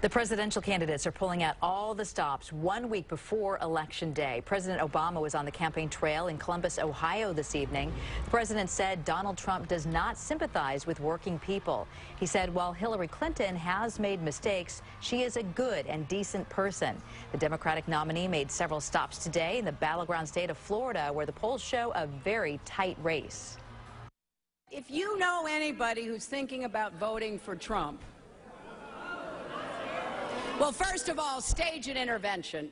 The presidential candidates are pulling out all the stops 1 week before Election Day. President Obama was on the campaign trail in Columbus, Ohio this evening. The president said Donald Trump does not sympathize with working people. He said while Hillary Clinton has made mistakes, she is a good and decent person. The Democratic nominee made several stops today in the battleground state of Florida, where the polls show a very tight race. If you know anybody who's thinking about voting for Trump, well, first of all, stage an intervention.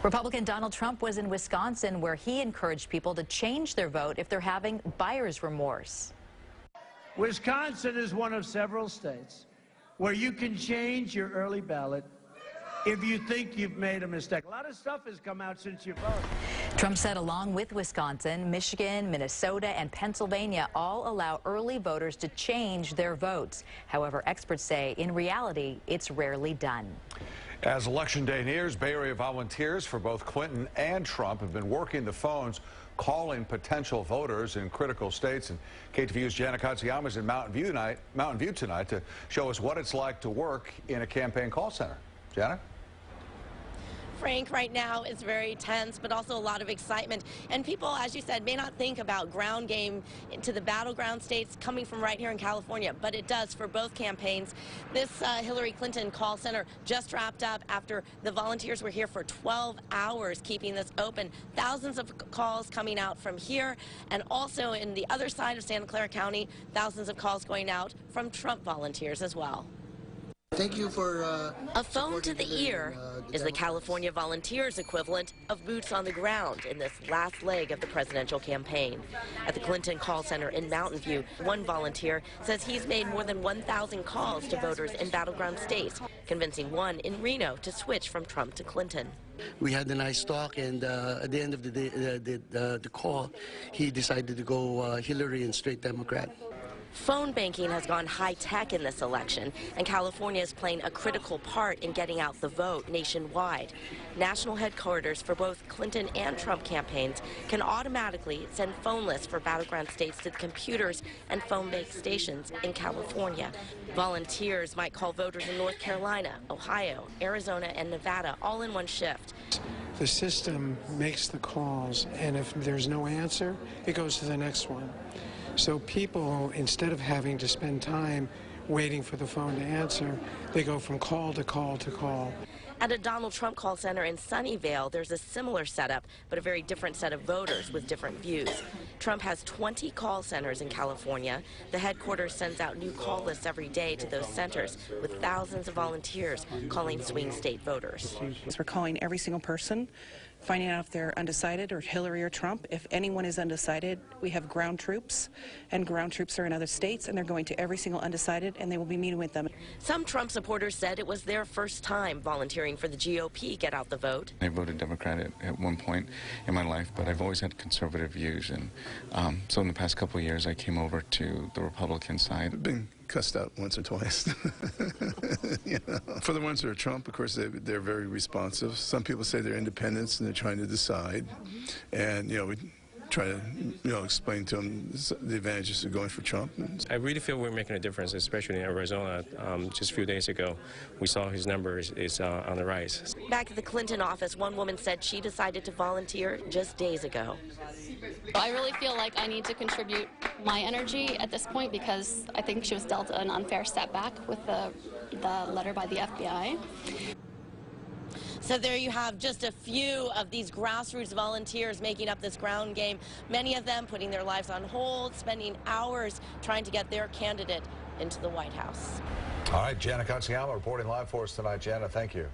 Republican Donald Trump was in Wisconsin, where he encouraged people to change their vote if they're having buyer's remorse. Wisconsin is one of several states where you can change your early ballot if you think you've made a mistake. A lot of stuff has come out since you voted. Trump said along with Wisconsin, Michigan, Minnesota, and Pennsylvania all allow early voters to change their votes. However, experts say in reality, it's rarely done. As Election Day nears, Bay Area volunteers for both Clinton and Trump have been working the phones, calling potential voters in critical states. And KTVU's Jana Katsuyama is in Mountain View tonight to show us what it's like to work in a campaign call center. Jana? Frank, right now it's very tense, but also a lot of excitement. And people, as you said, may not think about ground game to the battleground states coming from right here in California, but it does for both campaigns. This Hillary Clinton call center just wrapped up after the volunteers were here for 12 hours keeping this open. Thousands of calls coming out from here, and also in the other side of Santa Clara County, thousands of calls going out from Trump volunteers as well. Thank you for a phone to the ear is the California volunteers' equivalent of boots on the ground in this last leg of the presidential campaign. At the Clinton call center in Mountain View, one volunteer says he's made more than 1,000 calls to voters in battleground states, convincing one in Reno to switch from Trump to Clinton. We had a nice talk, and at the end of the day, the call, he decided to go Hillary and straight Democrat. Phone banking has gone high-tech in this election, and California is playing a critical part in getting out the vote nationwide. National headquarters for both Clinton and Trump campaigns can automatically send phone lists for battleground states to the computers and phone bank stations in California. Volunteers might call voters in North Carolina, Ohio, Arizona, and Nevada all in one shift. The system makes the calls, and if there's no answer, it goes to the next one. So people, instead of having to spend time waiting for the phone to answer, they go from call to call to call. At a Donald Trump call center in Sunnyvale, there's a similar setup, but a very different set of voters with different views. Trump has 20 call centers in California. The headquarters sends out new call lists every day to those centers, with thousands of volunteers calling swing state voters. We're calling every single person, finding out if they're undecided or Hillary or Trump. If anyone is undecided, we have ground troops, and ground troops are in other states, and they're going to every single undecided, and they will be meeting with them. Some Trump supporters said it was their first time volunteering for the GOP get out the vote. I voted Democrat at one point in my life, but I've always had conservative views, and so in the past couple of years I came over to the Republican side. I've been cussed out once or twice. You know. For the ones that are Trump, of course, they're very responsive. Some people say they're independents and they're trying to decide, and we try to explain to them the advantages of going for Trump. I really feel we're making a difference, especially in Arizona. Just a few days ago, we saw his numbers is on the rise. Back at the Clinton office, one woman said she decided to volunteer just days ago. I really feel like I need to contribute my energy at this point because I think she was dealt an unfair setback with the letter by the FBI. So there you have just a few of these grassroots volunteers making up this ground game, many of them putting their lives on hold, spending hours trying to get their candidate into the White House. All right, Jana Katsuyama reporting live for us tonight. Jana, thank you.